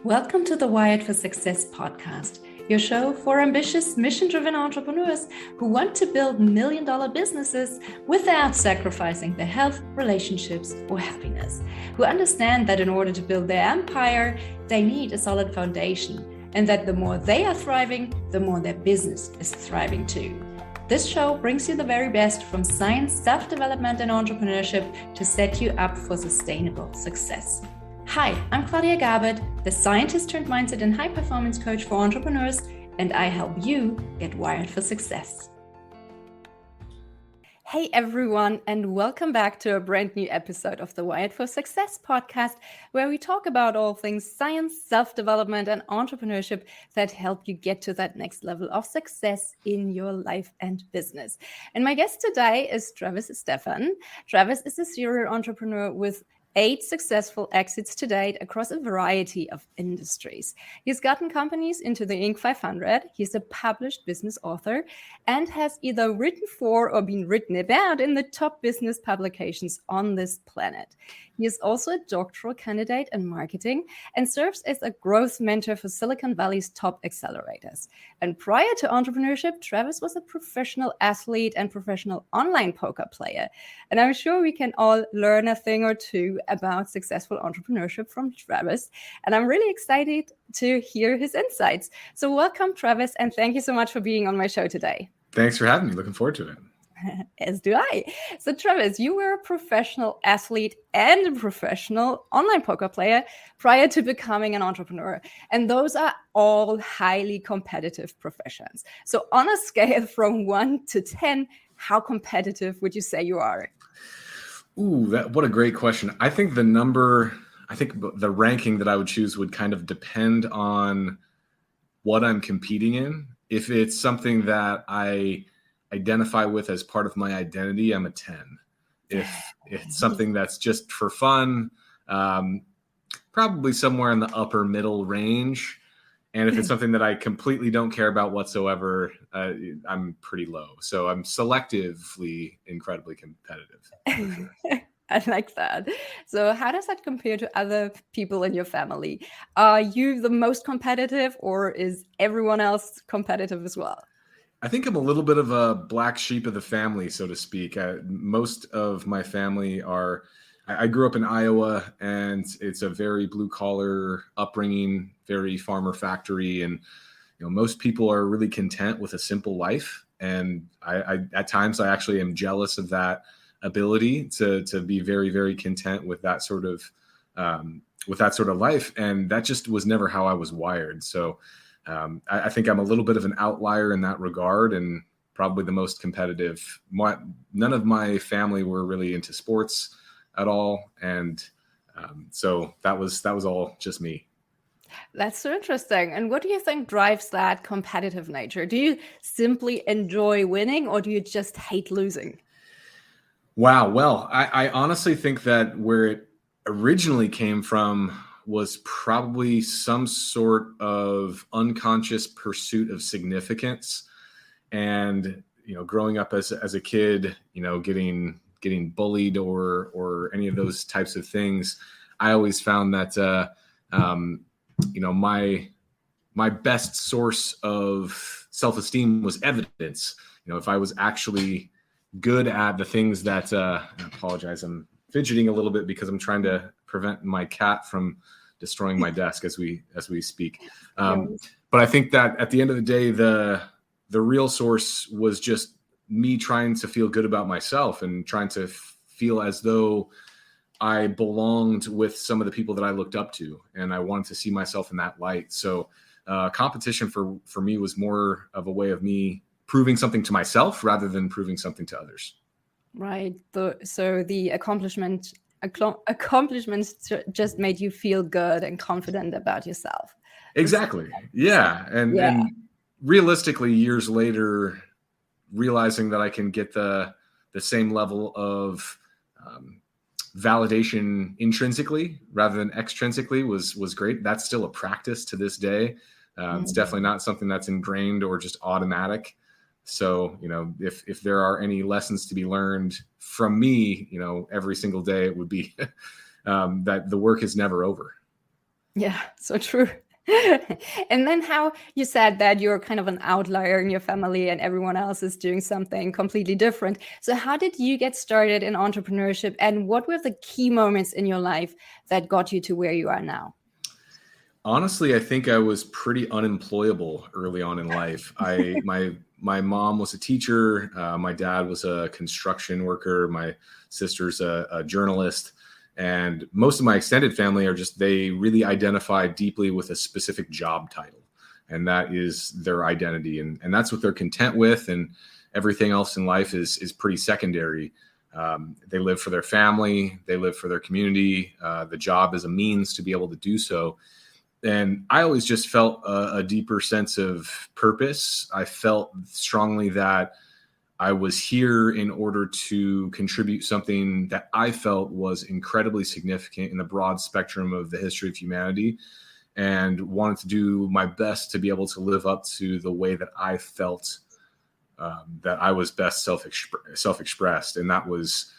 Welcome to the Wired for Success podcast, your show for ambitious, mission-driven entrepreneurs who want to build million-dollar businesses without sacrificing their health, relationships, or happiness, who understand that in order to build their empire, they need a solid foundation, and that the more they are thriving, the more their business is thriving too. This show brings you the very best from science, self-development, and entrepreneurship to set you up for sustainable success. Hi, I'm Claudia Garbutt, the scientist turned mindset and high performance coach for entrepreneurs, and I help you get wired for success. Hey everyone, and welcome back to a brand new episode of the Wired for Success podcast, where we talk about all things science, self-development, and entrepreneurship that help you get to that next level of success in your life and business. And my guest today is Travis Steffen. Travis is a serial entrepreneur with 8 successful exits to date across a variety of industries. He's gotten companies into the Inc. 500. He's a published business author and has either written for or been written about in the top business publications on this planet. He is also a doctoral candidate in marketing and serves as a growth mentor for Silicon Valley's top accelerators. And prior to entrepreneurship, Travis was a professional athlete and professional online poker player. And I'm sure we can all learn a thing or two about successful entrepreneurship from Travis. And I'm really excited to hear his insights. So welcome, Travis, and thank you so much for being on my show today. Thanks for having me. Looking forward to it. As do I. So Travis, you were a professional athlete and a professional online poker player prior to becoming an entrepreneur. And those are all highly competitive professions. So on a scale from 1 to 10, how competitive would you say you are? Ooh, what a great question. I think the ranking that I would choose would kind of depend on what I'm competing in. If it's something that I identify with as part of my identity, I'm a 10. If it's something that's just for fun, probably somewhere in the upper middle range. And if it's something that I completely don't care about whatsoever, I'm pretty low. So I'm selectively incredibly competitive. For sure. I like that. So how does that compare to other people in your family? Are you the most competitive, or is everyone else competitive as well? I think I'm a little bit of a black sheep of the family, so to speak. Most of my family I grew up in Iowa, and it's a very blue collar upbringing, very farmer factory. And, most people are really content with a simple life. And I at times I actually am jealous of that ability to be very, very content with that sort of life. And that just was never how I was wired. So I think I'm a little bit of an outlier in that regard, and probably the most competitive. None of my family were really into sports at all, and so that was all just me. That's so interesting. And what do you think drives that competitive nature? Do you simply enjoy winning, or do you just hate losing? Wow. Well, I honestly think that where it originally came from was probably some sort of unconscious pursuit of significance. And, growing up as a kid, getting bullied or any of those types of things, I always found that, my best source of self-esteem was evidence. If I was actually good at the things that, I apologize, I'm fidgeting a little bit because I'm trying to prevent my cat from destroying my desk as we speak. But I think that at the end of the day, the real source was just me trying to feel good about myself and trying to feel as though I belonged with some of the people that I looked up to, and I wanted to see myself in that light. So competition for me was more of a way of me proving something to myself rather than proving something to others. Right. So the accomplishments just made you feel good and confident about yourself. Exactly. Yeah. And realistically, years later, realizing that I can get the same level of validation intrinsically rather than extrinsically was great. That's still a practice to this day. It's definitely not something that's ingrained or just automatic. So, if there are any lessons to be learned from me, every single day, it would be that the work is never over. Yeah, so true. And then how you said that you're kind of an outlier in your family and everyone else is doing something completely different. So how did you get started in entrepreneurship, and what were the key moments in your life that got you to where you are now? Honestly, I think I was pretty unemployable early on in life. My mom was a teacher. My dad was a construction worker. My sister's a journalist, and most of my extended family they really identify deeply with a specific job title, and that is their identity, and that's what they're content with, and everything else in life is pretty secondary. They live for their family, they live for their community. The job is a means to be able to do so. And I always just felt a deeper sense of purpose. I felt strongly that I was here in order to contribute something that I felt was incredibly significant in the broad spectrum of the history of humanity, and wanted to do my best to be able to live up to the way that I felt that I was best self-expressed. And that was,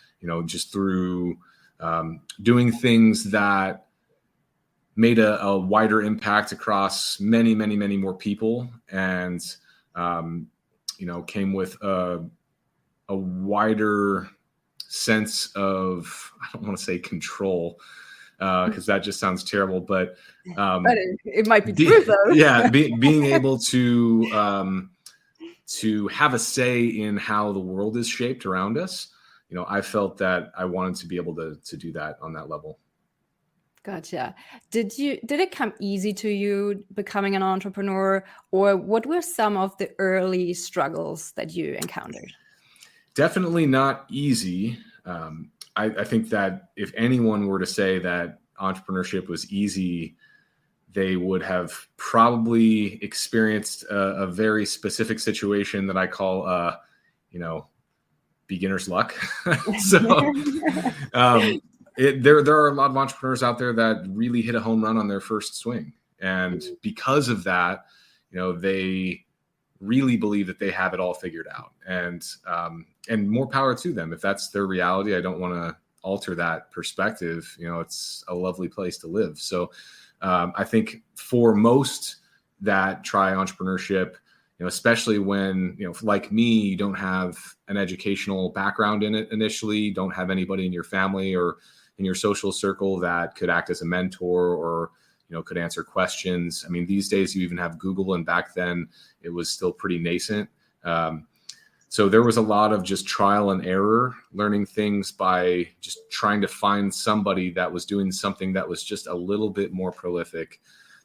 just through doing things that made a wider impact across many, many, many more people, and came with a wider sense of, I don't want to say control, because that just sounds terrible, but it might be true though. Yeah, being able to have a say in how the world is shaped around us. I felt that I wanted to be able to do that on that level. Gotcha. Did it come easy to you becoming an entrepreneur, or what were some of the early struggles that you encountered? Definitely not easy. I think that if anyone were to say that entrepreneurship was easy, they would have probably experienced a very specific situation that I call, beginner's luck. So, there are a lot of entrepreneurs out there that really hit a home run on their first swing. And because of that, they really believe that they have it all figured out, and more power to them. If that's their reality, I don't want to alter that perspective. It's a lovely place to live. So I think for most that try entrepreneurship, especially when, like me, you don't have an educational background in it initially, don't have anybody in your family or in your social circle that could act as a mentor or, could answer questions. I mean, these days you even have Google, and back then it was still pretty nascent. So there was a lot of just trial and error, learning things by just trying to find somebody that was doing something that was just a little bit more prolific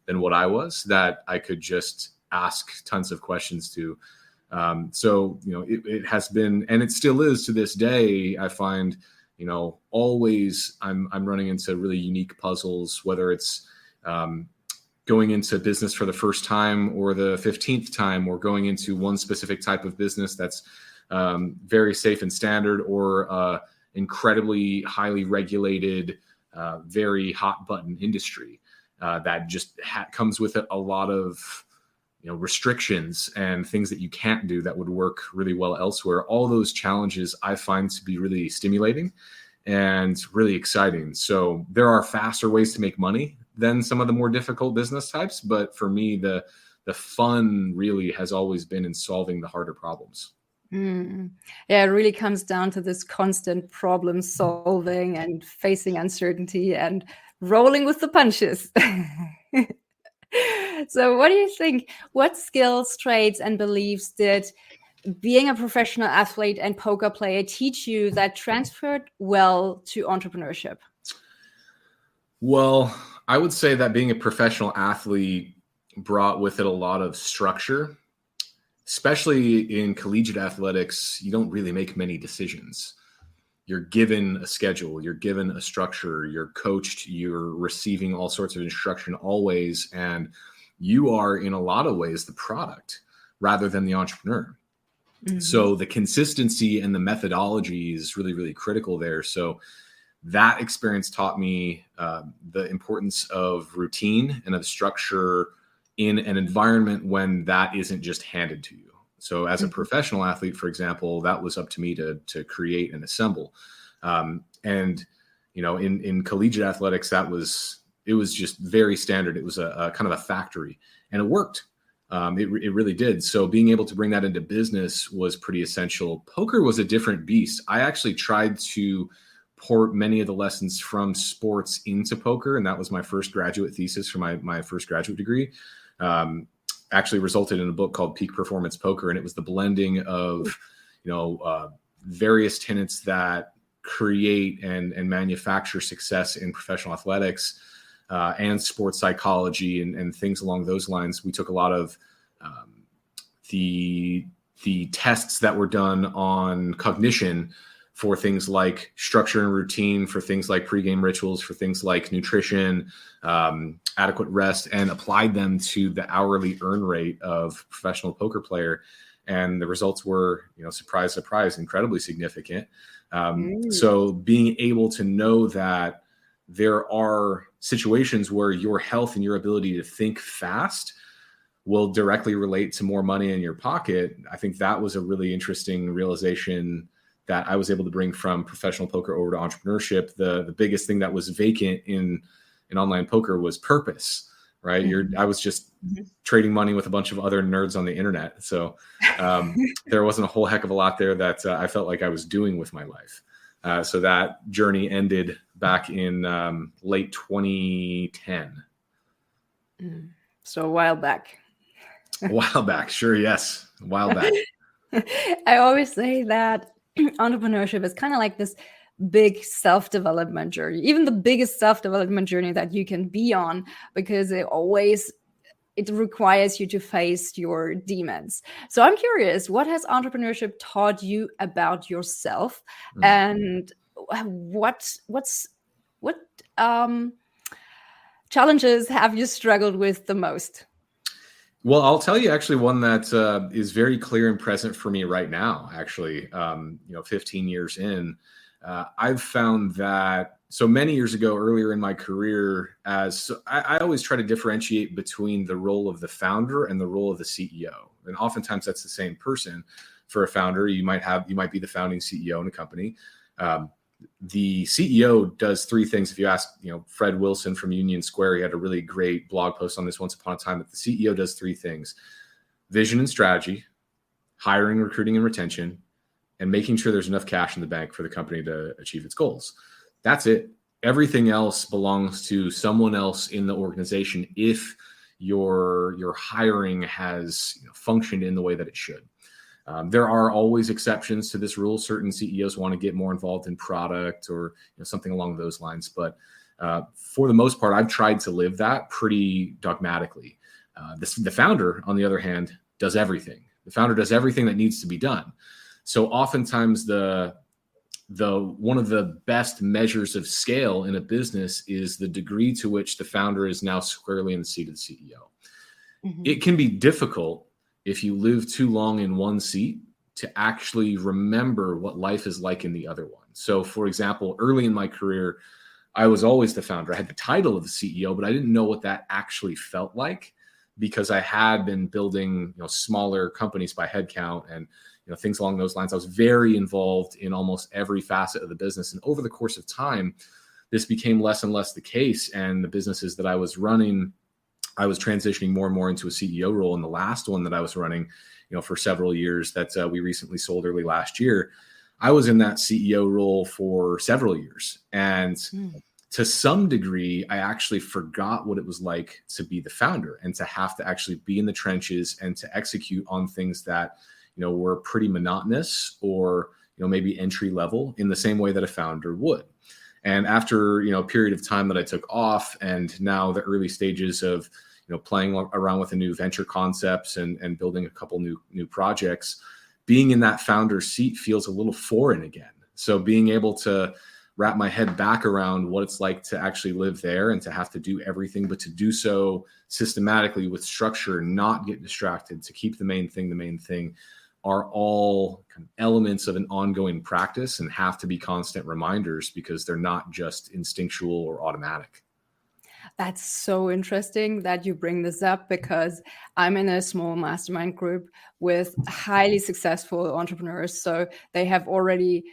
than what I was, that I could just ask tons of questions to. So, it has been, and it still is to this day, I find, always I'm running into really unique puzzles, whether it's going into business for the first time or the 15th time, or going into one specific type of business that's very safe and standard, or incredibly highly regulated, very hot button industry that just comes with it a lot of restrictions and things that you can't do that would work really well elsewhere. All those challenges I find to be really stimulating and really exciting. So there are faster ways to make money than some of the more difficult business types. But for me, the fun really has always been in solving the harder problems. Yeah, it really comes down to this constant problem solving and facing uncertainty and rolling with the punches. So what do you think? What skills, traits, and beliefs did being a professional athlete and poker player teach you that transferred well to entrepreneurship? Well, I would say that being a professional athlete brought with it a lot of structure. Especially in collegiate athletics, you don't really make many decisions. You're given a schedule, you're given a structure, you're coached, you're receiving all sorts of instruction always, and you are in a lot of ways the product rather than the entrepreneur. Mm-hmm. So the consistency and the methodology is really, really critical there. So that experience taught me the importance of routine and of structure in an environment when that isn't just handed to you. So as a professional athlete, for example, that was up to me to create and assemble. And, in collegiate athletics, It was just very standard. It was a kind of a factory, and it worked. It really did. So being able to bring that into business was pretty essential. Poker was a different beast. I actually tried to port many of the lessons from sports into poker, and that was my first graduate thesis for my first graduate degree. Actually resulted in a book called Peak Performance Poker, and it was the blending of various tenets that create and manufacture success in professional athletics and sports psychology and things along those lines. We took a lot of the tests that were done on cognition for things like structure and routine, for things like pregame rituals, for things like nutrition, adequate rest, and applied them to the hourly earn rate of a professional poker player. And the results were, surprise, surprise, incredibly significant. So being able to know that there are situations where your health and your ability to think fast will directly relate to more money in your pocket, I think that was a really interesting realization that I was able to bring from professional poker over to entrepreneurship. The biggest thing that was vacant in online poker was purpose, right? I was just trading money with a bunch of other nerds on the internet. So there wasn't a whole heck of a lot there that I felt like I was doing with my life. So that journey ended back in late 2010. So a while back. A while back. Sure. Yes. A while back. I always say that entrepreneurship is kind of like this big self-development journey, even the biggest self-development journey that you can be on, because it requires you to face your demons. So I'm curious, what has entrepreneurship taught you about yourself, and what challenges have you struggled with the most? Well, I'll tell you actually one that is very clear and present for me right now. Actually, 15 years in, I've found that so many years ago, earlier in my career, I always try to differentiate between the role of the founder and the role of the CEO. And oftentimes that's the same person. For a founder, you might be the founding CEO in a company. The CEO does three things. If you ask, Fred Wilson from Union Square, he had a really great blog post on this once upon a time, that the CEO does three things: vision and strategy, hiring, recruiting, and retention, and making sure there's enough cash in the bank for the company to achieve its goals. That's it. Everything else belongs to someone else in the organization if your hiring has functioned in the way that it should. There are always exceptions to this rule. Certain CEOs want to get more involved in product or something along those lines. But for the most part, I've tried to live that pretty dogmatically. The founder, on the other hand, does everything. The founder does everything that needs to be done. So oftentimes one of the best measures of scale in a business is the degree to which the founder is now squarely in the seat of the CEO. It can be difficult if you live too long in one seat to actually remember what life is like in the other one. So for example, early in my career, I was always the founder. I had the title of the CEO, but I didn't know what that actually felt like, because I had been building, smaller companies by headcount and, things along those lines. I was very involved in almost every facet of the business. And over the course of time, this became less and less the case. And the businesses that I was running, I was transitioning more and more into a CEO role. And the last one that I was running, for several years that we recently sold early last year, I was in that CEO role for several years. And to some degree, I actually forgot what it was like to be the founder and to have to actually be in the trenches and to execute on things that, were pretty monotonous or, maybe entry level in the same way that a founder would. And after, a period of time that I took off, and now the early stages of, playing around with the new venture concepts and building a couple new projects, being in that founder seat feels a little foreign again. So being able to wrap my head back around what it's like to actually live there and to have to do everything, but to do so systematically with structure, not get distracted, to keep the main thing, are all kind of elements of an ongoing practice and have to be constant reminders, because they're not just instinctual or automatic. That's so interesting that you bring this up, because I'm in a small mastermind group with highly successful entrepreneurs. So they have already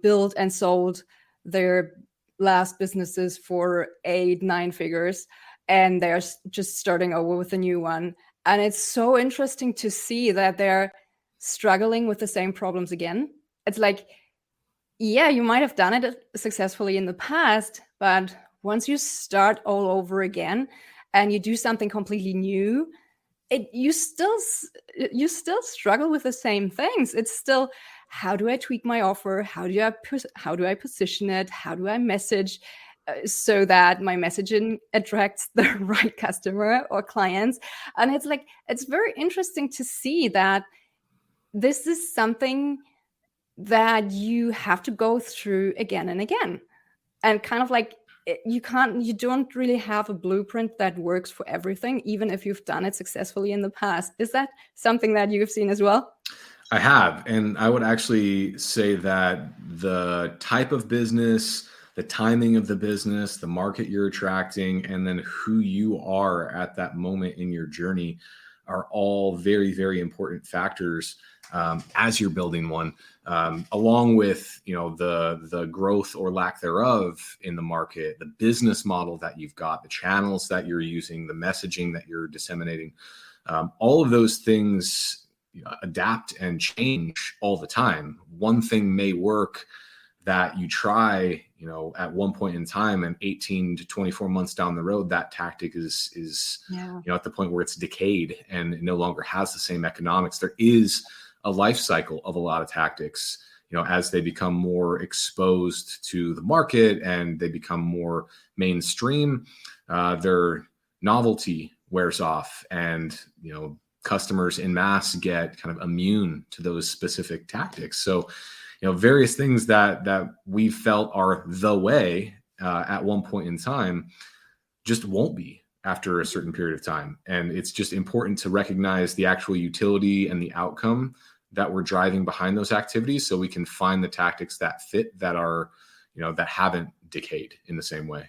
built and sold their last businesses for 8-9 figures, and they're just starting over with a new one. And it's so interesting to see that they're struggling with the same problems again. It's like, yeah, you might have done it successfully in the past, but once you start all over again and you do something completely new, you still struggle with the same things. It's still, how do I tweak my offer? How do I position it? How do I message so that my messaging attracts the right customer or clients? And it's like, it's very interesting to see that this is something that you have to go through again and again, and kind of like, you don't really have a blueprint that works for everything, even if you've done it successfully in the past. Is that something that you've seen as well? I have, and I would actually say that the type of business, the timing of the business, the market you're attracting, and then who you are at that moment in your journey are all very, very important factors as you're building one, along with, you know, the growth or lack thereof in the market, the business model that you've got, the channels that you're using, the messaging that you're disseminating. All of those things, you know, adapt and change all the time. One thing may work that you try, you know, at one point in time, and 18 to 24 months down the road, that tactic is you know, at the point where it's decayed and it no longer has the same economics. There is a life cycle of a lot of tactics, you know, as they become more exposed to the market and they become more mainstream, their novelty wears off, and, you know, customers en masse get kind of immune to those specific tactics. So, you know, various things that we felt are the way at one point in time just won't be after a certain period of time. And it's just important to recognize the actual utility and the outcome that we're driving behind those activities, so we can find the tactics that fit, that are, you know, that haven't decayed in the same way.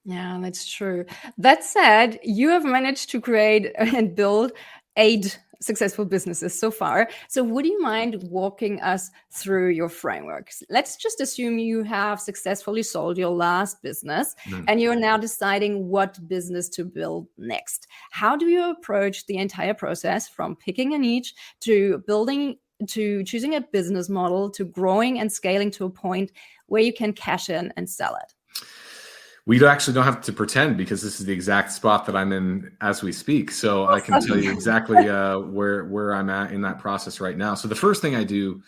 Yeah, that's true. That said, you have managed to create and build 8 successful businesses so far. So would you mind walking us through your frameworks? Let's just assume you have successfully sold your last business and you're now deciding what business to build next. How do you approach the entire process, from picking a niche to building, to choosing a business model, to growing and scaling to a point where you can cash in and sell it? We actually don't have to pretend, because this is the exact spot that I'm in as we speak. So I can tell you exactly where I'm at in that process right now. So the first thing I do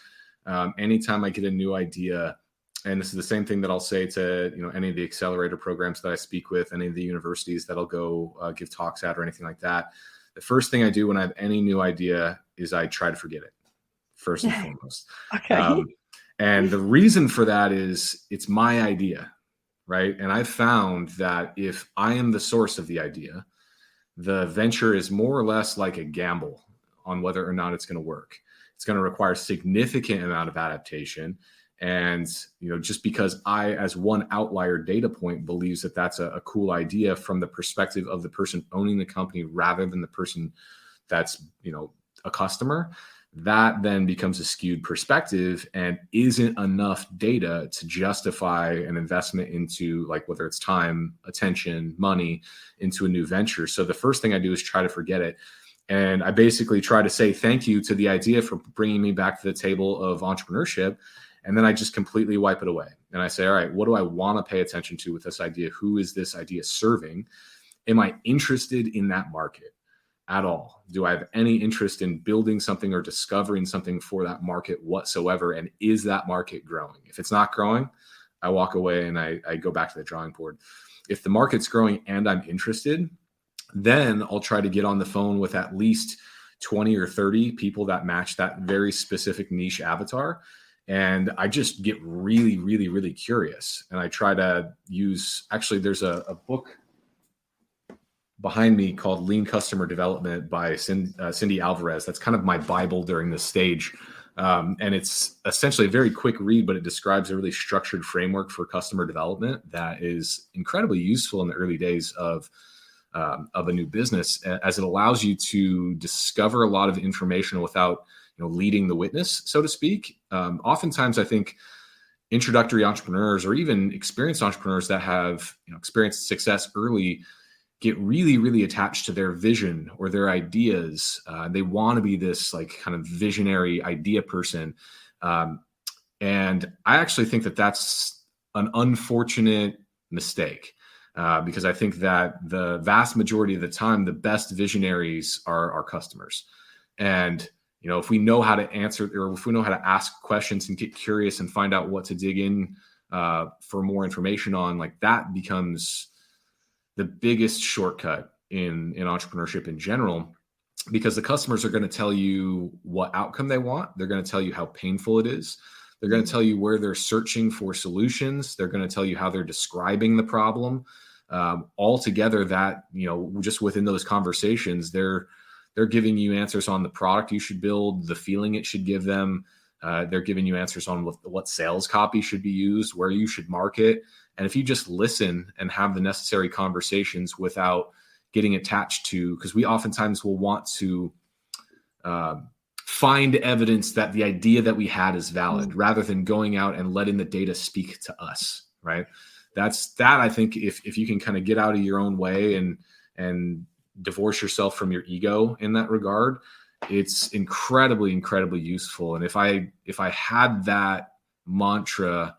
anytime I get a new idea, and this is the same thing that I'll say to, you know, any of the accelerator programs that I speak with, any of the universities that I'll go give talks at or anything like that. The first thing I do when I have any new idea is I try to forget it, first and foremost. Okay. And the reason for that is it's my idea. Right. And I've found that if I am the source of the idea, the venture is more or less like a gamble on whether or not it's going to work. It's going to require significant amount of adaptation. And, you know, just because I, as one outlier data point, believes that that's a cool idea from the perspective of the person owning the company rather than the person that's, you know, a customer, that then becomes a skewed perspective and isn't enough data to justify an investment into, like, whether it's time, attention, money, into a new venture. So the first thing I do is try to forget it. And I basically try to say thank you to the idea for bringing me back to the table of entrepreneurship. And then I just completely wipe it away. And I say, all right, what do I want to pay attention to with this idea? Who is this idea serving? Am I interested in that market at all? Do I have any interest in building something or discovering something for that market whatsoever? And is that market growing? If it's not growing, I walk away and I go back to the drawing board. If the market's growing and I'm interested, then I'll try to get on the phone with at least 20 or 30 people that match that very specific niche avatar. And I just get really, really, really curious. And I try to use, actually, there's a book behind me called Lean Customer Development by Cindy Alvarez. That's kind of my Bible during this stage. And it's essentially a very quick read, but it describes a really structured framework for customer development that is incredibly useful in the early days of a new business, as it allows you to discover a lot of information without, you know, leading the witness, so to speak. Oftentimes, I think introductory entrepreneurs or even experienced entrepreneurs that have experienced success early get really, really attached to their vision or their ideas. They want to be this like kind of visionary idea person. And I actually think that that's an unfortunate mistake, because I think that the vast majority of the time, the best visionaries are our customers. And if we know how to answer, or if we know how to ask questions and get curious and find out what to dig in for more information on, like that becomes the biggest shortcut in entrepreneurship in general, because the customers are going to tell you what outcome they want. They're going to tell you how painful it is. They're going to tell you where they're searching for solutions. They're going to tell you how they're describing the problem. All together, that, just within those conversations, they're giving you answers on the product you should build, the feeling it should give them. They're giving you answers on what sales copy should be used, where you should market. And if you just listen and have the necessary conversations without getting attached to, because we oftentimes will want to find evidence that the idea that we had is valid, rather than going out and letting the data speak to us, right? That I think if you can kind of get out of your own way and divorce yourself from your ego in that regard, it's incredibly, incredibly useful. And if I had that mantra,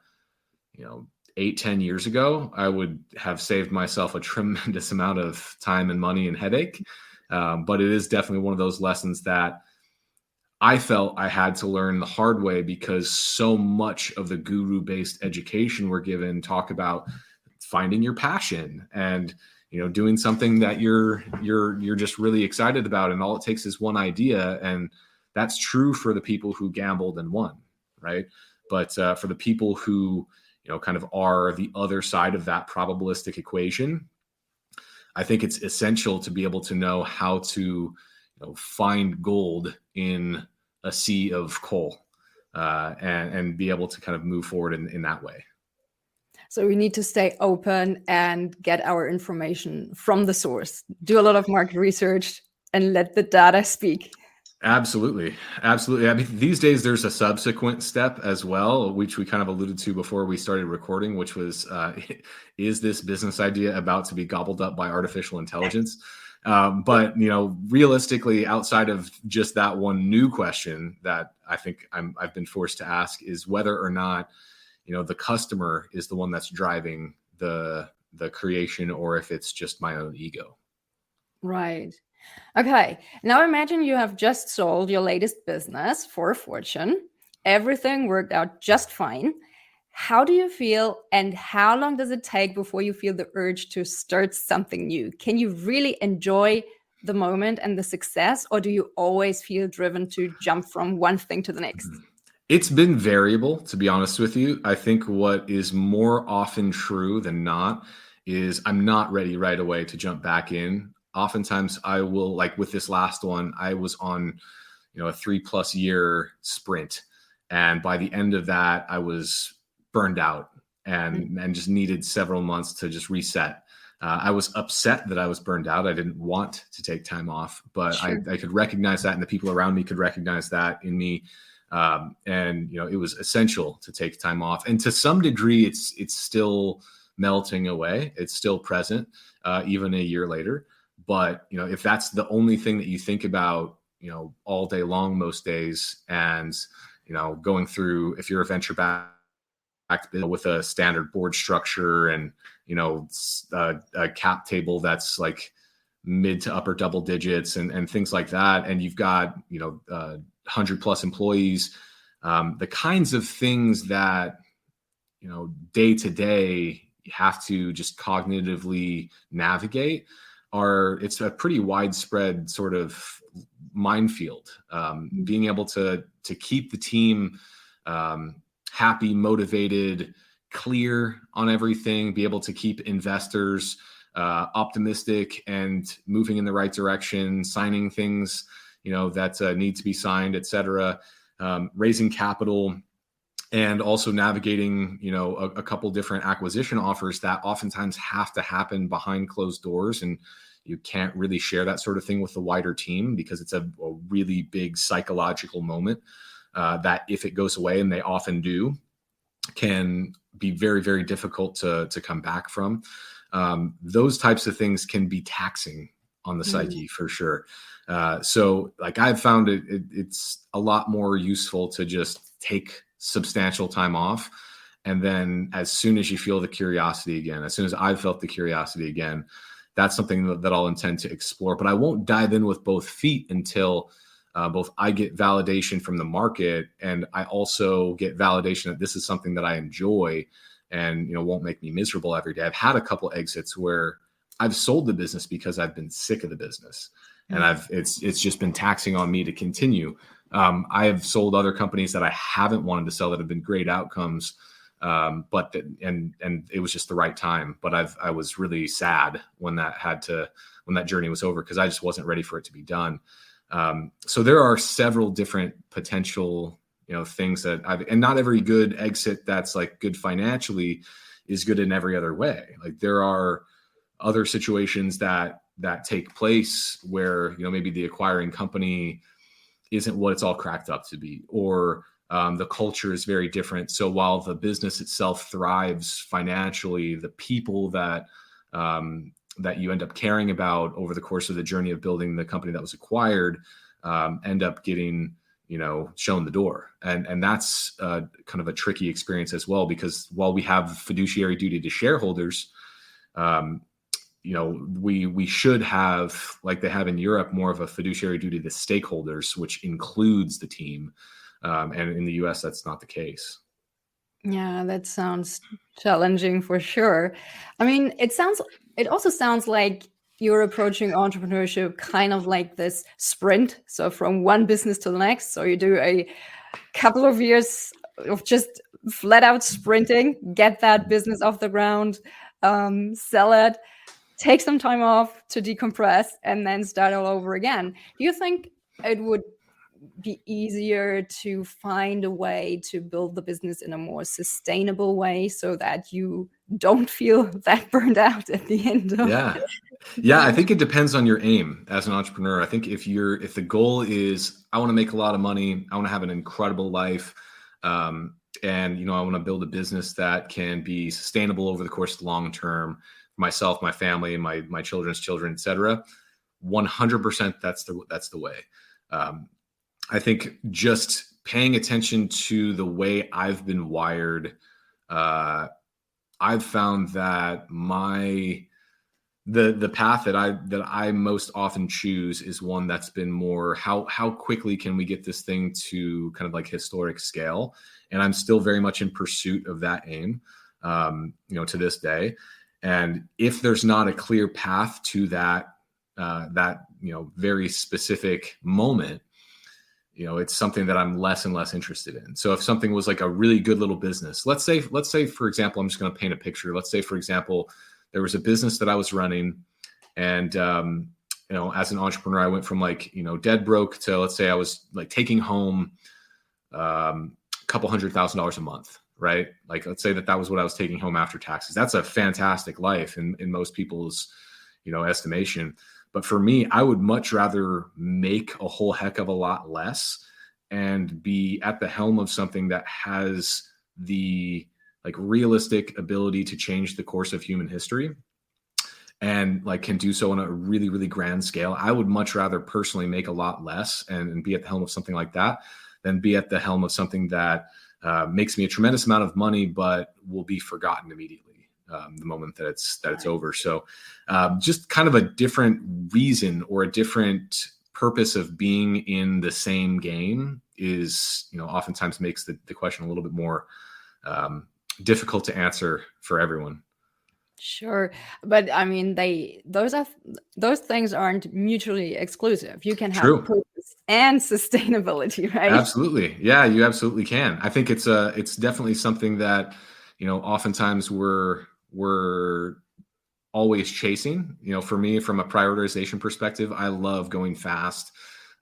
8-10 years ago, I would have saved myself a tremendous amount of time and money and headache. But it is definitely one of those lessons that I felt I had to learn the hard way, because so much of the guru-based education we're given talk about finding your passion and doing something that you're just really excited about, and all it takes is one idea. And that's true for the people who gambled and won, right? But for the people who kind of are the other side of that probabilistic equation, I think it's essential to be able to know how to find gold in a sea of coal, and be able to kind of move forward in that way. So we need to stay open and get our information from the source, do a lot of market research, and let the data speak. Absolutely. Absolutely. I mean, these days there's a subsequent step as well, which we kind of alluded to before we started recording, which was, is this business idea about to be gobbled up by artificial intelligence? But, realistically, outside of just that one new question that I think I've been forced to ask, is whether or not, the customer is the one that's driving the creation, or if it's just my own ego. Right. Okay. Now imagine you have just sold your latest business for a fortune. Everything worked out just fine. How do you feel, and how long does it take before you feel the urge to start something new? Can you really enjoy the moment and the success, or do you always feel driven to jump from one thing to the next? It's been variable, to be honest with you. I think what is more often true than not is I'm not ready right away to jump back in. Oftentimes I will, like with this last one, I was on, a 3+ year sprint. And by the end of that, I was burned out and just needed several months to just reset. I was upset that I was burned out. I didn't want to take time off, but sure. I could recognize that, and the people around me could recognize that in me. And it was essential to take time off. And to some degree, it's still melting away. It's still present, even a year later. But, if that's the only thing that you think about, all day long, most days, and, going through, if you're a venture backed with a standard board structure and, a cap table that's like mid to upper double digits and things like that, and you've got, 100+ employees, the kinds of things that, day to day you have to just cognitively navigate it's a pretty widespread sort of minefield. Being able to keep the team happy, motivated, clear on everything, be able to keep investors optimistic and moving in the right direction, signing things, that need to be signed, et cetera, raising capital, and also navigating, a couple different acquisition offers that oftentimes have to happen behind closed doors. And you can't really share that sort of thing with the wider team, because it's a really big psychological moment that if it goes away, and they often do, can be very, very difficult to come back from. Those types of things can be taxing on the psyche for sure. So like I've found it's a lot more useful to just take substantial time off. And then as soon as you feel the curiosity again, as soon as I've felt the curiosity again, that's something that I'll intend to explore. But I won't dive in with both feet until both I get validation from the market, and I also get validation that this is something that I enjoy and, won't make me miserable every day. I've had a couple exits where I've sold the business because I've been sick of the business, and it's just been taxing on me to continue. I have sold other companies that I haven't wanted to sell that have been great outcomes. But it was just the right time. But I was really sad when that journey was over, because I just wasn't ready for it to be done. So there are several different potential, things and not every good exit that's like good financially is good in every other way. Like there are other situations that take place where, maybe the acquiring company isn't what it's all cracked up to be, or the culture is very different. So while the business itself thrives financially, the people that you end up caring about over the course of the journey of building the company that was acquired end up getting, shown the door. And that's kind of a tricky experience as well, because while we have fiduciary duty to shareholders, we should have, like they have in Europe, more of a fiduciary duty to stakeholders, which includes the team. And in the US, that's not the case. Yeah, that sounds challenging for sure. I mean, it also sounds like you're approaching entrepreneurship kind of like this sprint. So from one business to the next. So you do a couple of years of just flat out sprinting, get that business off the ground, sell it, take some time off to decompress, and then start all over again. Do you think it would be easier to find a way to build the business in a more sustainable way so that you don't feel that burned out at the end of Yeah, I think it depends on your aim as an entrepreneur. I think if the goal is, I want to make a lot of money, I want to have an incredible life, and I want to build a business that can be sustainable over the course of the long term, myself, my family, my children's children, etc. 100% that's the way. I think just paying attention to the way I've been wired, I've found that the path that I most often choose is one that's been more how quickly can we get this thing to kind of like historic scale, and I'm still very much in pursuit of that aim, to this day. And if there's not a clear path to that very specific moment, it's something that I'm less and less interested in. So if something was like a really good little business, let's say, for example, I'm just going to paint a picture. Let's say, for example, there was a business that I was running, and, as an entrepreneur, I went from dead broke to, let's say I was like taking home a couple $100,000 a month, right? Like, let's say that was what I was taking home after taxes. That's a fantastic life in most people's, estimation. But for me, I would much rather make a whole heck of a lot less and be at the helm of something that has the realistic ability to change the course of human history, and can do so on a really, really grand scale. I would much rather personally make a lot less and be at the helm of something like that than be at the helm of something that makes me a tremendous amount of money, but will be forgotten immediately the moment that it's over. So just kind of a different reason or a different purpose of being in the same game is, oftentimes makes the question a little bit more difficult to answer for everyone. Sure. But I mean, those things aren't mutually exclusive. You can have purpose and sustainability, right? Absolutely. Yeah, you absolutely can. I think it's definitely something that, oftentimes we're always chasing. For me, from a prioritization perspective, I love going fast.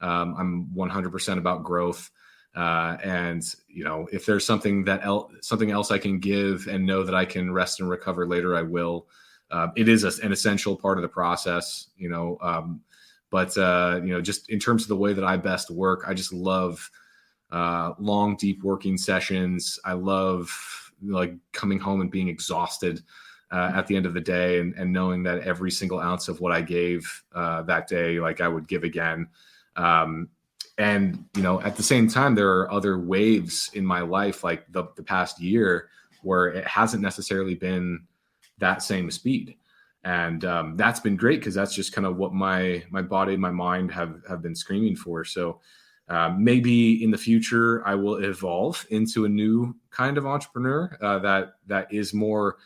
I'm 100% about growth. And if there's something else I can give and know that I can rest and recover later, I will. It is an essential part of the process, but just in terms of the way that I best work, I just love long, deep working sessions. I love, like coming home and being exhausted at the end of the day, and knowing that every single ounce of what I gave that day, like I would give again. And, you know, at the same time, there are other waves in my life, like the past year, where it hasn't necessarily been that same speed. And that's been great, because that's just kind of what my body and my mind have been screaming for. So maybe in the future, I will evolve into a new kind of entrepreneur that is more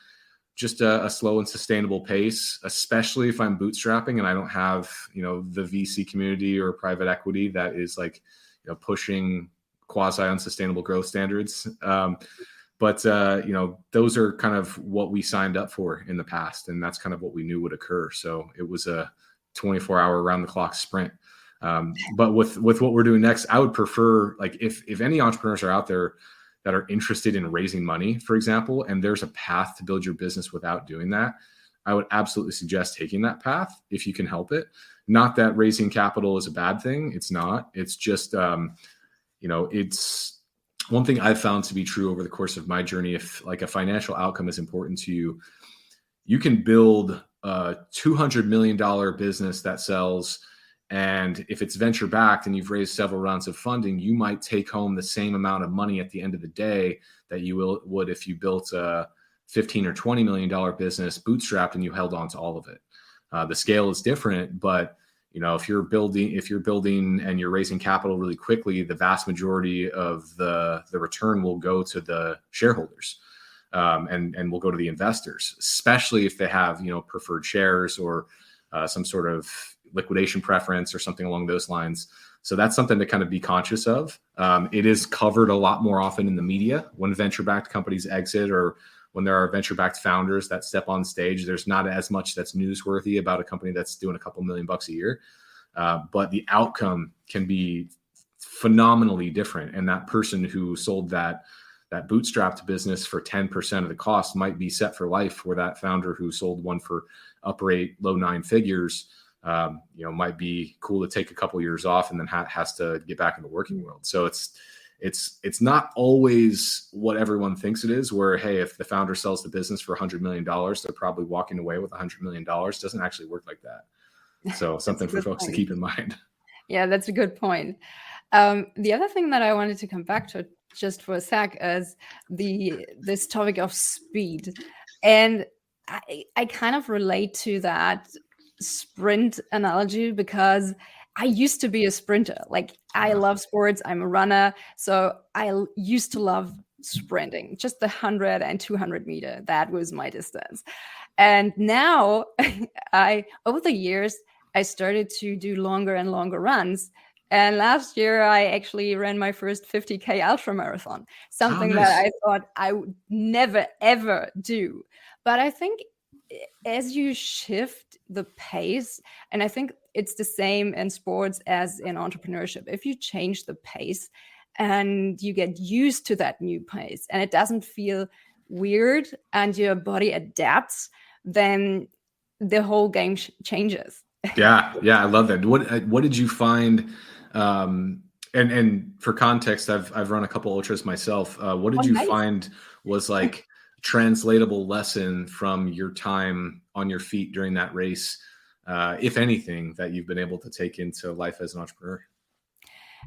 just a slow and sustainable pace, especially if I'm bootstrapping and I don't have, you know, the VC community or private equity that is like, you know, pushing quasi unsustainable growth standards. But you know, those are kind of what we signed up for in the past, and that's kind of what we knew would occur. So it was a 24-hour around the clock sprint. But with what we're doing next, I would prefer, like, if any entrepreneurs are out there that are interested in raising money, for example, and there's a path to build your business without doing that, I would absolutely suggest taking that path if you can help it. Not that raising capital is a bad thing. It's not. It's just, you know, it's one thing I've found to be true over the course of my journey. If like a financial outcome is important to you, you can build a $200 million business that sells. And if it's venture backed and you've raised several rounds of funding, you might take home the same amount of money at the end of the day that you would if you built a $15 or $20 million business bootstrapped and you held on to all of it. The scale is different, but you know, if you're building and you're raising capital really quickly, the vast majority of the return will go to the shareholders, and will go to the investors, especially if they have, you know, preferred shares or some sort of liquidation preference or something along those lines. So that's something to kind of be conscious of. It is covered a lot more often in the media when venture-backed companies exit, or when there are venture-backed founders that step on stage. There's not as much that's newsworthy about a company that's doing a couple $1 million a year. But the outcome can be phenomenally different. And that person who sold that bootstrapped business for 10% of the cost might be set for life, where that founder who sold one for upper 8, low 9 figures, you know, might be cool to take a couple years off and then has to get back in the working world. So it's not always what everyone thinks it is, where, hey, if the founder sells the business for $100 million, they're probably walking away with $100 million. It doesn't actually work like that. So something for folks to keep in mind. Yeah, that's a good point. The other thing that I wanted to come back to just for a sec is this topic of speed. And I kind of relate to that sprint analogy, because I used to be a sprinter. Like, I love sports. I'm a runner. So I used to love sprinting, just the 100 and 200 meter. That was my distance. And now over the years, I started to do longer and longer runs. And last year, I actually ran my first 50K ultra marathon, something that I thought I would never, ever do. But I think as you shift the pace, and I think it's the same in sports as in entrepreneurship, if you change the pace and you get used to that new pace and it doesn't feel weird and your body adapts, then the whole game changes. Yeah, I love that. What did you find? And for context, I've run a couple ultras myself. What did you find was like translatable lesson from your time on your feet during that race, if anything, that you've been able to take into life as an entrepreneur?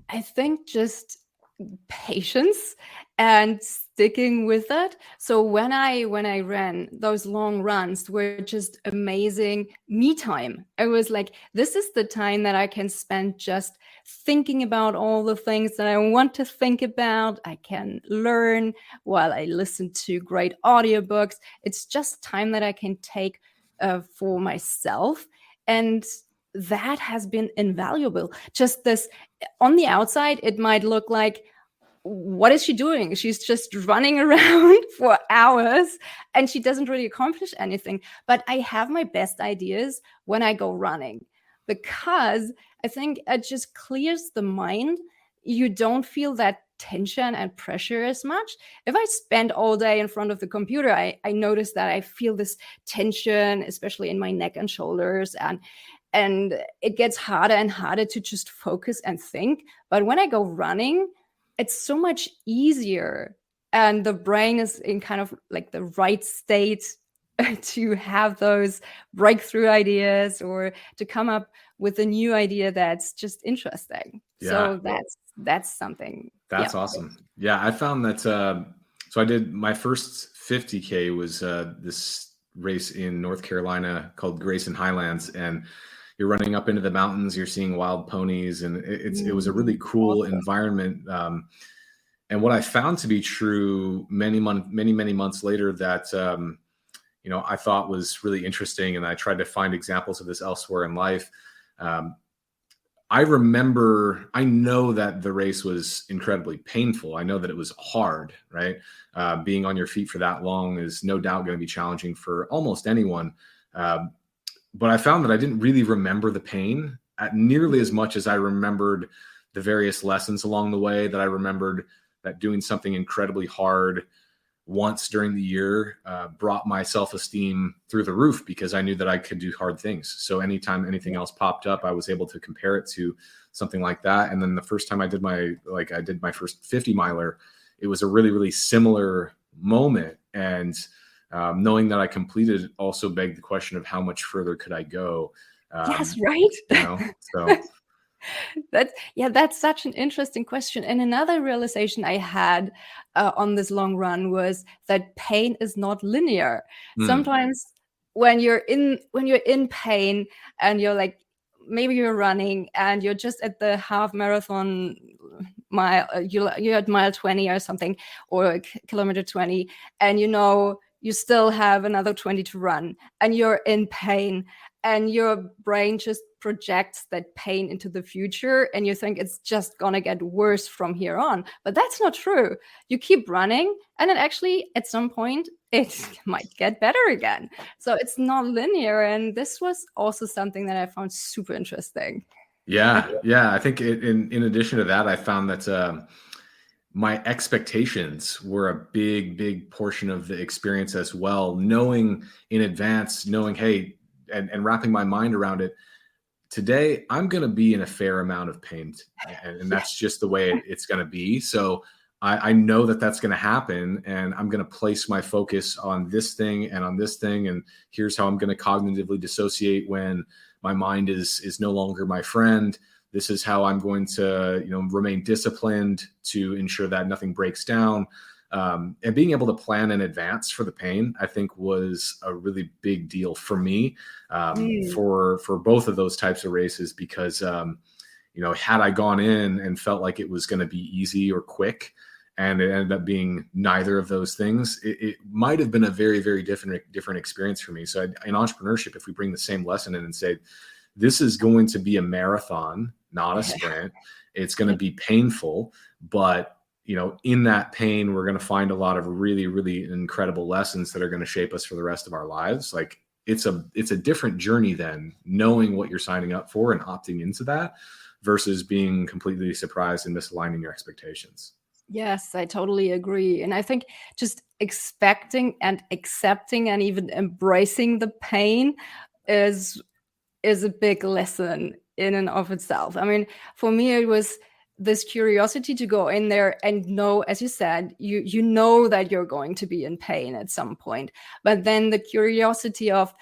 I think just patience and sticking with it. So when I ran, those long runs were just amazing me time. I was like, this is the time that I can spend just thinking about all the things that I want to think about. I can learn while I listen to great audiobooks. It's just time that I can take for myself. And that has been invaluable. Just this, on the outside, it might look like, what is she doing? She's just running around for hours and she doesn't really accomplish anything. But I have my best ideas when I go running, because I think it just clears the mind. You don't feel that tension and pressure as much. If I spend all day in front of the computer, I notice that I feel this tension, especially in my neck and shoulders, and it gets harder and harder to just focus and think. But when I go running, it's so much easier and the brain is in kind of like the right state to have those breakthrough ideas or to come up with a new idea that's just interesting. Yeah. So that's something. That's Yeah. awesome. Yeah, I found that. So I did my first 50K was this race in North Carolina called Grayson Highlands, and you're running up into the mountains. You're seeing wild ponies, and it was a really cool Awesome. environment. And what I found to be true many months later that I thought was really interesting, and I tried to find examples of this elsewhere in life. I know that the race was incredibly painful. I know that it was hard, right? Being on your feet for that long is no doubt going to be challenging for almost anyone. But I found that I didn't really remember the pain at nearly as much as I remembered the various lessons along the way, that I remembered that doing something incredibly hard once during the year brought my self-esteem through the roof, because I knew that I could do hard things. So anytime anything else popped up, I was able to compare it to something like that. And then the first time I did my first 50 miler, it was a really, really similar moment. And knowing that I completed also begged the question of how much further could I go? Yes, right. So That's such an interesting question. And another realization I had on this long run was that pain is not linear. Sometimes when you're in pain and you're like, maybe you're running and you're just at the half marathon mile, you're at mile 20 or something, or kilometer 20, and you still have another 20 to run, and you're in pain, and your brain just projects that pain into the future, and you think it's just gonna get worse from here on. But that's not true. You keep running, and then actually at some point it might get better again. So it's not linear, and this was also something that I found super interesting. Yeah. I think in addition to that, I found that my expectations were a big portion of the experience as well. Knowing in advance, hey, and wrapping my mind around it. Today, I'm going to be in a fair amount of pain, and that's just the way it's going to be. So I know that that's going to happen, and I'm going to place my focus on this thing and on this thing. And here's how I'm going to cognitively dissociate when my mind is no longer my friend. This is how I'm going to, remain disciplined to ensure that nothing breaks down. And being able to plan in advance for the pain, I think, was a really big deal for me for both of those types of races, because, had I gone in and felt like it was going to be easy or quick, and it ended up being neither of those things, it might have been a very, very different experience for me. So in entrepreneurship, if we bring the same lesson in and say, this is going to be a marathon, not a sprint, it's going to be painful, but in that pain, we're going to find a lot of really, really incredible lessons that are going to shape us for the rest of our lives. Like it's a different journey than knowing what you're signing up for and opting into that versus being completely surprised and misaligning your expectations. Yes, I totally agree. And I think just expecting and accepting and even embracing the pain is a big lesson in and of itself. I mean, for me, it was this curiosity to go in there and know, as you said, you know that you're going to be in pain at some point, but then the curiosity of,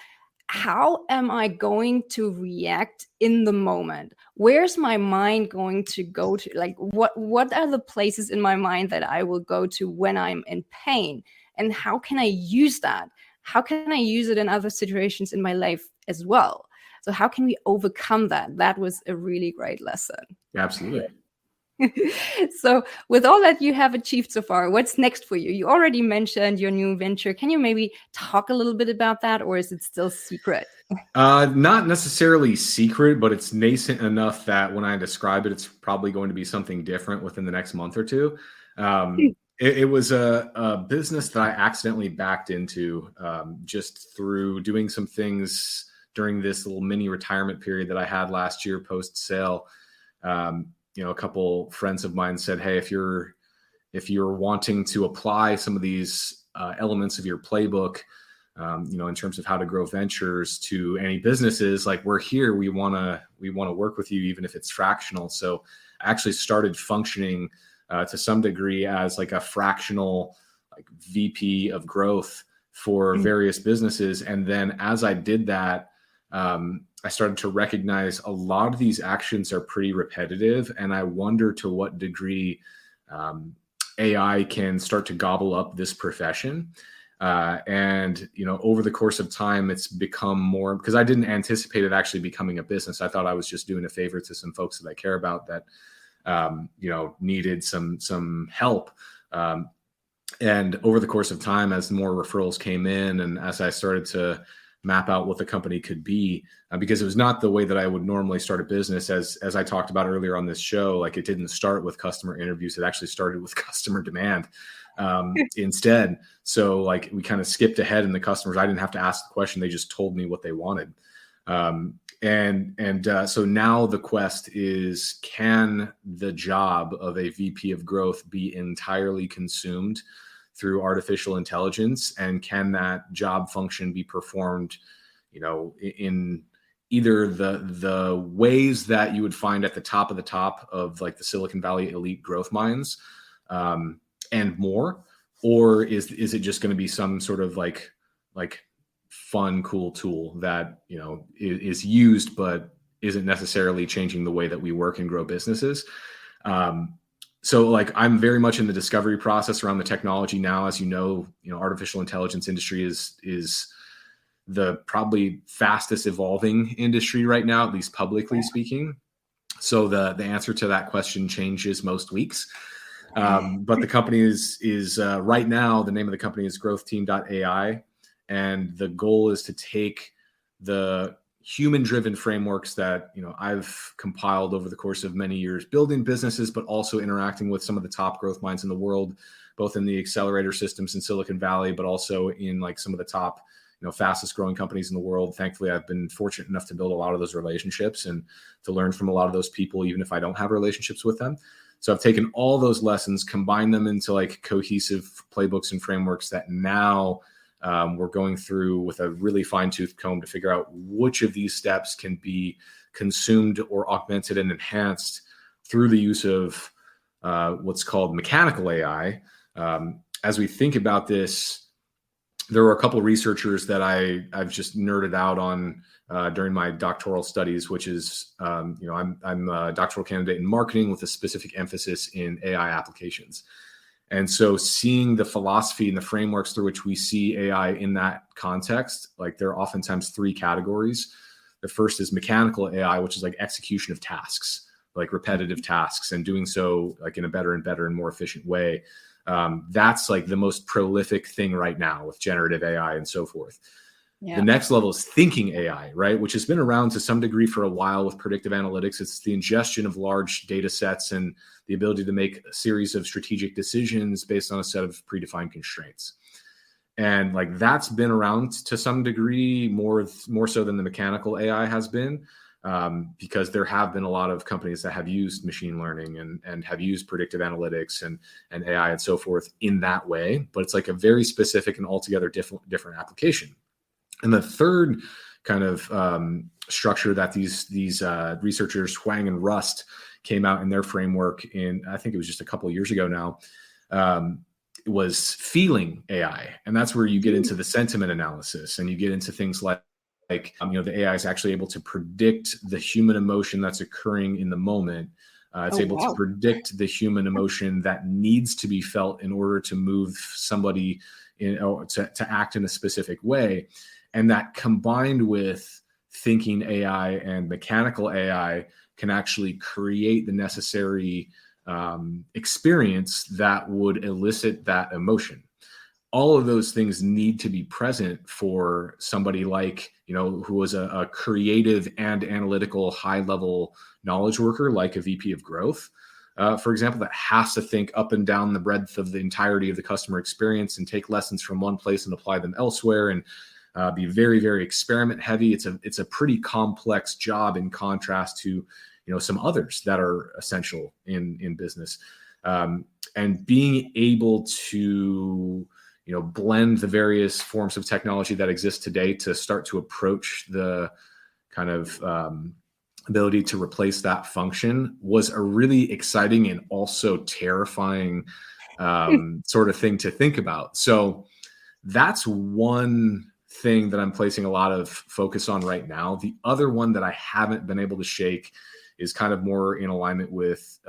how am I going to react in the moment? Where's my mind going to go to? Like, what are the places in my mind that I will go to when I'm in pain? And how can I use that? How can I use it in other situations in my life as well? So how can we overcome that? That was a really great lesson. Absolutely. So with all that you have achieved so far, what's next for you? You already mentioned your new venture. Can you maybe talk a little bit about that, or is it still secret? Not necessarily secret, but it's nascent enough that when I describe it, it's probably going to be something different within the next month or two. It was a business that I accidentally backed into just through doing some things during this little mini retirement period that I had last year post sale. A couple friends of mine said, hey, if you're wanting to apply some of these elements of your playbook, in terms of how to grow ventures to any businesses, like, we're here, we want to work with you, even if it's fractional. So I actually started functioning to some degree as like a fractional like VP of growth for various businesses. And then as I did that, I started to recognize a lot of these actions are pretty repetitive, and I wonder to what degree AI can start to gobble up this profession. And, over the course of time, it's become more, because I didn't anticipate it actually becoming a business. I thought I was just doing a favor to some folks that I care about that, needed some help. And over the course of time, as more referrals came in and as I started to map out what the company could be, because it was not the way that I would normally start a business. As I talked about earlier on this show, like it didn't start with customer interviews. It actually started with customer demand instead. So like we kind of skipped ahead in the customers. I didn't have to ask the question. They just told me what they wanted. So now the quest is, can the job of a VP of growth be entirely consumed through artificial intelligence? And can that job function be performed, in either the ways that you would find at the top of like the Silicon Valley elite growth minds, and more, or is it just going to be some sort of like fun, cool tool that, is used, but isn't necessarily changing the way that we work and grow businesses? So like I'm very much in the discovery process around the technology now. As artificial intelligence industry is the probably fastest evolving industry right now, at least publicly speaking. So the answer to that question changes most weeks. But the company is right now, the name of the company is growthteam.ai. And the goal is to take the human-driven frameworks that I've compiled over the course of many years building businesses, but also interacting with some of the top growth minds in the world, both in the accelerator systems in Silicon Valley, but also in like some of the top fastest growing companies in the world. Thankfully, I've been fortunate enough to build a lot of those relationships and to learn from a lot of those people, even if I don't have relationships with them. So I've taken all those lessons, combined them into like cohesive playbooks and frameworks that now we're going through with a really fine-tooth comb to figure out which of these steps can be consumed or augmented and enhanced through the use of what's called mechanical AI. As we think about this, there were a couple of researchers that I've just nerded out on during my doctoral studies, which is, I'm a doctoral candidate in marketing with a specific emphasis in AI applications. And so seeing the philosophy and the frameworks through which we see AI in that context, like there are oftentimes three categories. The first is mechanical AI, which is like execution of tasks, like repetitive tasks, and doing so like in a better and more efficient way. That's like the most prolific thing right now with generative AI and so forth. Yeah. The next level is thinking AI, right? Which has been around to some degree for a while with predictive analytics. It's the ingestion of large data sets and the ability to make a series of strategic decisions based on a set of predefined constraints. And like that's been around to some degree more so than the mechanical AI has been, because there have been a lot of companies that have used machine learning and have used predictive analytics and AI and so forth in that way. But it's like a very specific and altogether different application. And the third kind of structure that these researchers, Huang and Rust, came out in their framework in, I think it was just a couple of years ago now, was feeling AI. And that's where you get into the sentiment analysis and you get into things like the AI is actually able to predict the human emotion that's occurring in the moment. It's able to predict the human emotion that needs to be felt in order to move somebody to act in a specific way. And that combined with thinking AI and mechanical AI can actually create the necessary experience that would elicit that emotion. All of those things need to be present for somebody like, who was a creative and analytical high-level knowledge worker, like a VP of growth, for example, that has to think up and down the breadth of the entirety of the customer experience and take lessons from one place and apply them elsewhere, and be very, very experiment heavy. It's a pretty complex job in contrast to, some others that are essential in business. And being able to, blend the various forms of technology that exist today to start to approach the kind of ability to replace that function was a really exciting and also terrifying sort of thing to think about. So that's one thing that I'm placing a lot of focus on right now. The other one that I haven't been able to shake is kind of more in alignment with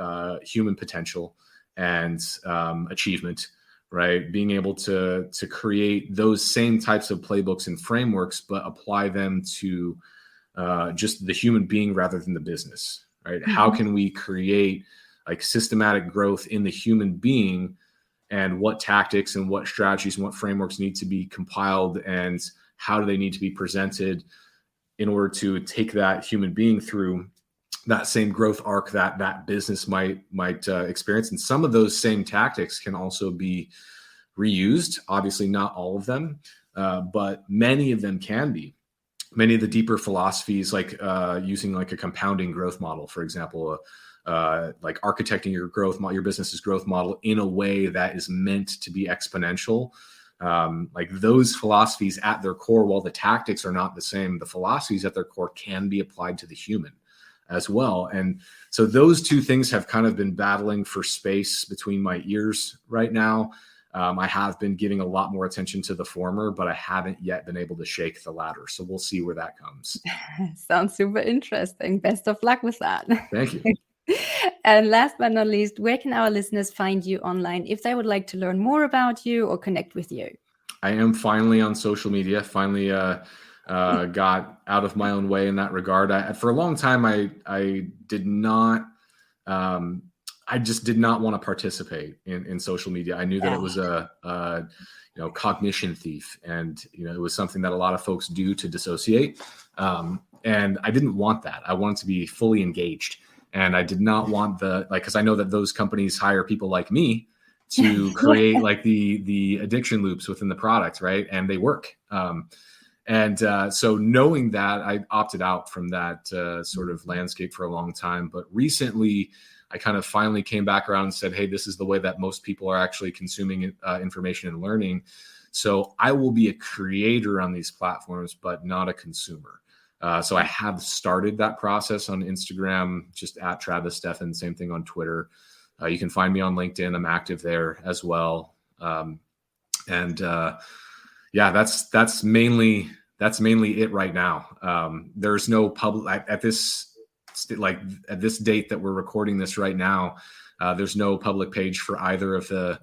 human potential and achievement, right? Being able to create those same types of playbooks and frameworks, but apply them to just the human being rather than the business, right? Mm-hmm. How can we create like systematic growth in the human being, and what tactics and what strategies and what frameworks need to be compiled, and how do they need to be presented in order to take that human being through that same growth arc that that business might experience. And some of those same tactics can also be reused. Obviously not all of them, but many of them can be. Many of the deeper philosophies, like using like a compounding growth model, for example, like architecting your growth model, your business's growth model in a way that is meant to be exponential. Like those philosophies at their core, while the tactics are not the same, the philosophies at their core can be applied to the human as well. And so those two things have kind of been battling for space between my ears right now. I have been giving a lot more attention to the former, but I haven't yet been able to shake the latter. So we'll see where that comes. Sounds super interesting. Best of luck with that. Thank you. And last but not least, where can our listeners find you online if they would like to learn more about you or connect with you? I am finally on social media. Finally got out of my own way in that regard. For a long time, I did not. I just did not want to participate in social media. I knew that it was a cognition thief, and it was something that a lot of folks do to dissociate. And I didn't want that. I wanted to be fully engaged. And I did not want because I know that those companies hire people like me to create like the addiction loops within the product, right? And they work. So knowing that, I opted out from that sort of landscape for a long time. But recently, I kind of finally came back around and said, hey, this is the way that most people are actually consuming information and learning. So I will be a creator on these platforms, but not a consumer. So I have started that process on Instagram, just at Travis Steffen, same thing on Twitter. You can find me on LinkedIn. I'm active there as well. That's mainly it right now. There's no public at this date that we're recording this right now. There's no public page for either of the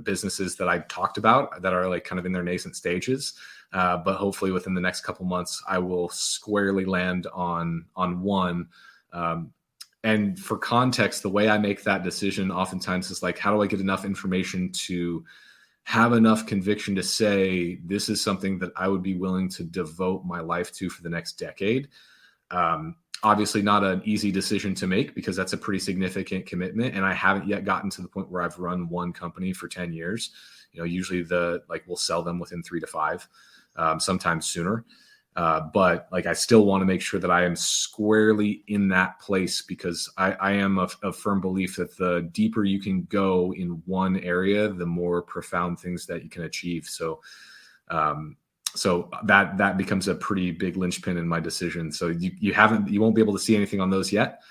businesses that I talked about that are like kind of in their nascent stages. But hopefully within the next couple months, I will squarely land on one. And for context, the way I make that decision oftentimes is like, how do I get enough information to have enough conviction to say, this is something that I would be willing to devote my life to for the next decade? Obviously not an easy decision to make, because that's a pretty significant commitment. And I haven't yet gotten to the point where I've run one company for 10 years. Usually we'll sell them within 3 to 5, sometimes sooner. But like, I still want to make sure that I am squarely in that place, because I am of firm belief that the deeper you can go in one area, the more profound things that you can achieve. So that becomes a pretty big linchpin in my decision. So you won't be able to see anything on those yet.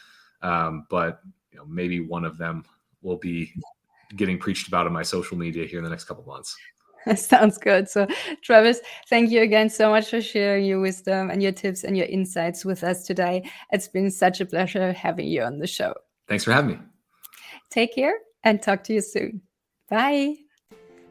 But maybe one of them will be getting preached about on my social media here in the next couple of months. Sounds good. So, Travis, thank you again so much for sharing your wisdom and your tips and your insights with us today. It's been such a pleasure having you on the show. Thanks for having me. Take care and talk to you soon. Bye.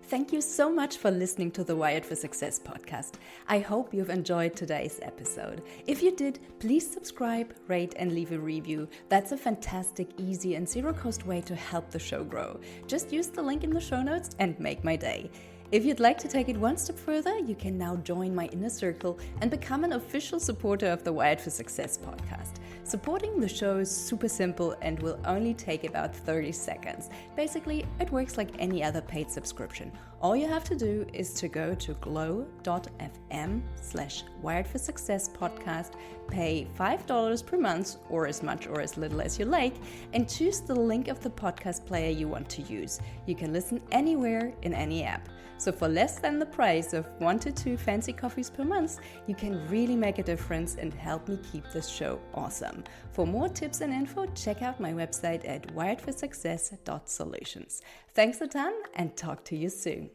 Thank you so much for listening to the Wired for Success podcast. I hope you've enjoyed today's episode. If you did, please subscribe, rate, and leave a review. That's a fantastic, easy, and zero-cost way to help the show grow. Just use the link in the show notes and make my day. If you'd like to take it one step further, you can now join my inner circle and become an official supporter of the Wired for Success podcast. Supporting the show is super simple and will only take about 30 seconds. Basically, it works like any other paid subscription. All you have to do is to go to glow.fm/Wired for Success podcast, pay $5 per month or as much or as little as you like, and choose the link of the podcast player you want to use. You can listen anywhere in any app. So for less than the price of 1 to 2 fancy coffees per month, you can really make a difference and help me keep this show awesome. For more tips and info, check out my website at wiredforsuccess.solutions. Thanks a ton and talk to you soon.